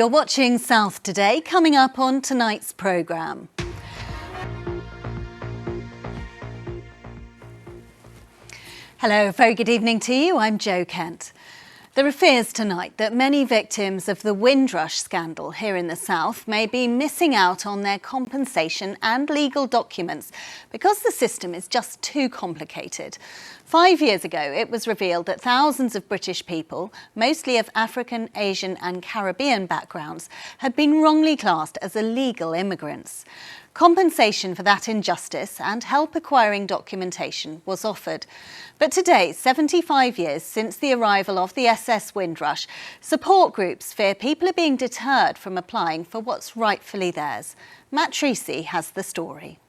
You're watching South Today, coming up on tonight's programme. Hello, a very good evening to you. I'm Jo Kent. There are fears tonight that many victims of the Windrush scandal here in the South may be missing out on their compensation and legal documents because the system is just too complicated. 5 years ago, it was revealed that thousands of British people, mostly of African, Asian and Caribbean backgrounds, had been wrongly classed as illegal immigrants. Compensation for that injustice and help acquiring documentation was offered. But today, 75 years since the arrival of the SS Windrush, support groups fear people are being deterred from applying for what's rightfully theirs. Matt Treacy has the story.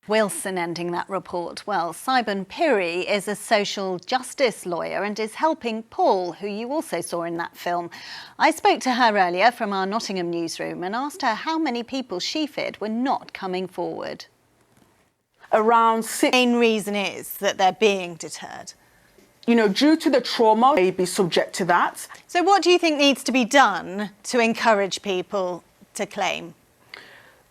Wilson ending that report. Well, Simon Pirrie is a social justice lawyer and is helping Paul, who you also saw in that film. I spoke to her earlier from our Nottingham newsroom and asked her how many people she feared were not coming forward. Around 6. The main reason is that they're being deterred. You know, due to the trauma, they may be subject to that. So what do you think needs to be done to encourage people to claim?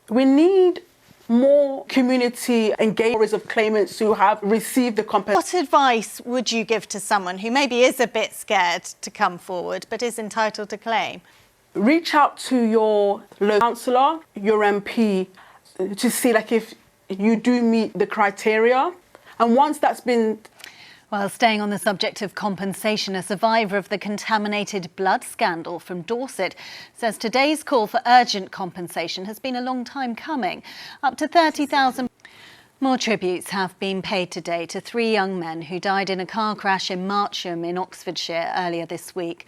We need more community engagement of claimants who have received the compensation. What advice would you give to someone who maybe is a bit scared to come forward but is entitled to claim? Reach out to your local councillor, your MP, to see if you do meet the criteria. And once that's been... Well, staying on the subject of compensation, a survivor of the contaminated blood scandal from Dorset says today's call for urgent compensation has been a long time coming. Up to £30,000. More tributes have been paid today to 3 young men who died in a car crash in Marcham in Oxfordshire earlier this week.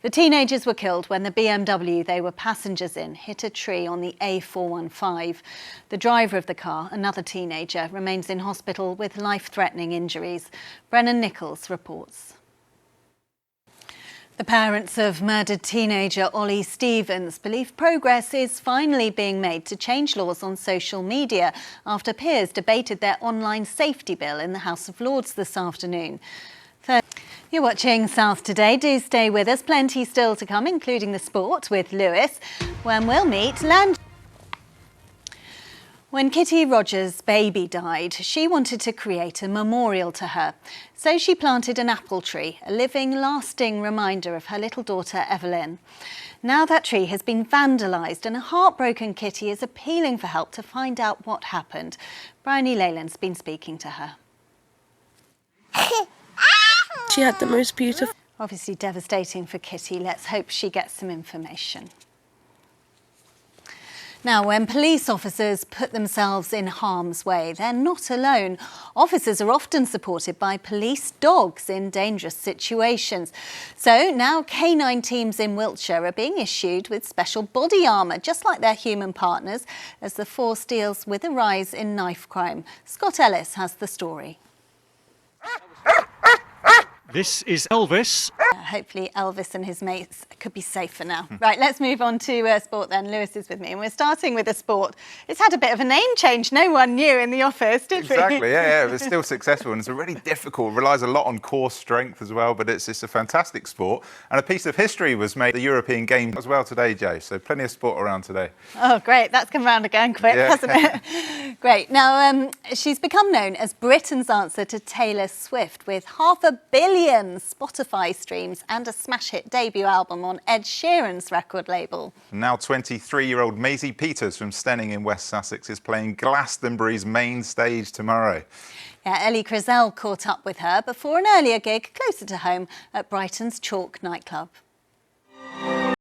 The teenagers were killed when the BMW they were passengers in hit a tree on the A415. The driver of the car, another teenager, remains in hospital with life-threatening injuries. Brennan Nichols reports. The parents of murdered teenager Ollie Stevens believe progress is finally being made to change laws on social media after peers debated their online safety bill in the House of Lords this afternoon. You're watching South Today. Do stay with us. Plenty still to come, including the sport with Lewis, when we'll meet When Kitty Rogers' baby died, she wanted to create a memorial to her. So she planted an apple tree, a living, lasting reminder of her little daughter, Evelyn. Now that tree has been vandalised and a heartbroken Kitty is appealing for help to find out what happened. Bryony Leyland's been speaking to her. She had the most beautiful... Obviously devastating for Kitty. Let's hope she gets some information. Now, when police officers put themselves in harm's way, they're not alone. Officers are often supported by police dogs in dangerous situations. So now canine teams in Wiltshire are being issued with special body armour, just like their human partners, as the force deals with a rise in knife crime. Scott Ellis has the story. This is Elvis. Hopefully Elvis and his mates could be safer now. Right, let's move on to sport then. Lewis is with me and we're starting with a sport. It's had a bit of a name change. No one knew in the office, did we? Exactly, yeah, it was still successful and it's really difficult. It relies a lot on core strength as well, but it's a fantastic sport. And a piece of history was made at the European Games as well today, Jo. So plenty of sport around today. Oh, great. That's come round again quick, hasn't it? Great. Now, she's become known as Britain's answer to Taylor Swift with 500 million Spotify streams and a smash hit debut album on Ed Sheeran's record label. Now 23-year-old Maisie Peters from Stenning in West Sussex is playing Glastonbury's main stage tomorrow. Yeah, Ellie Crizell caught up with her before an earlier gig closer to home at Brighton's Chalk nightclub.